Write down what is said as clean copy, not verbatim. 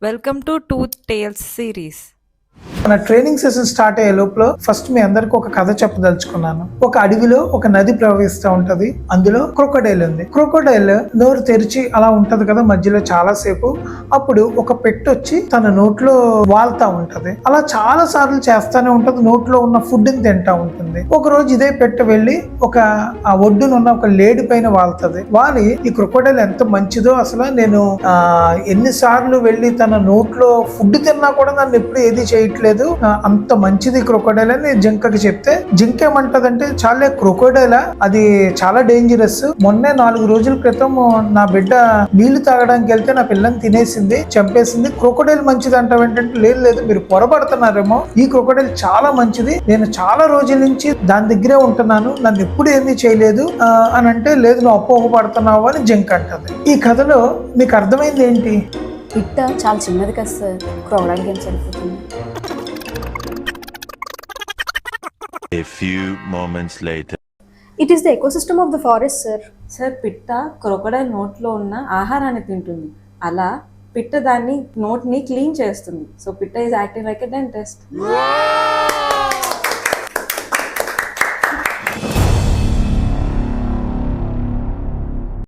Welcome to Tooth Tales series. మన training session start అయ్యే లోపల ఫస్ట్ మీ అందరికి ఒక కథ చెప్పదలుచుకున్నాను. ఒక అడవిలో ఒక నది ప్రవహిస్తూ ఉంటది. అందులో క్రొకోడైల్ ఉంది. క్రొకోడైల్ నోరు తెరిచి అలా ఉంటది కదా మధ్యలో చాలా సేపు. అప్పుడు ఒక పెట్టు వచ్చి తన నోట్లో వాల్తా ఉంటది. అలా చాలా సార్లు చేస్తానే ఉంటది. నోట్లో ఉన్న ఫుడ్ ని తింటా ఉంటుంది. ఒక రోజు ఇదే పెట్టు వెళ్ళి ఆ ఒడ్డునున్న ఒక లేడి పైన వాళ్తది. వాలి ఈ క్రొకోడైల్ ఎంత మంచిదో అసలు నేను ఎన్నిసార్లు వెళ్ళి తన నోట్లో ఫుడ్ తిన్నా కూడా నన్ను ఎప్పుడు ఏది చేయట్లేదు, అంత మంచిది క్రొకోడైల్ అని జింకకి చెప్తే జింక ఏమంటదంటే చాలే క్రొకోడైల్ అది చాలా డేంజరస్. మొన్నే 4 రోజుల క్రితం నా బిడ్డ నీళ్లు తాగడానికి వెళ్తే నా పిల్లని తినేసింది, చంపేసింది. క్రొకోడైల్ మంచిది అంటావు ఏంటంటే లేదు లేదు మీరు పొరపడుతున్నారేమో, ఈ క్రొకోడైల్ చాలా మంచిది, నేను చాలా రోజుల నుంచి దాని దగ్గరే ఉంటున్నాను, నన్ను ఎప్పుడు ఏమీ చేయలేదు అని అంటే లేదు నువ్వు అపోహపడుతున్నావు అని జింక అంటది. ఈ కథలో మీకు అర్థమైంది ఏంటి? పిట్ట చాలా చిన్నది కదా సార్, క్రొకోడైల్కి ఏం సరిపోతుంది. A few moments later. It is the ecosystem of the forest, sir. Sir పిట్ట క్రొకోడైల్ నోట్లో ఉన్న ఆహారాన్ని తింటుంది. అలా పిట్ట దాన్ని నోట్ని క్లీన్ చేస్తుంది. సో పిట్ట is acting like a dentist.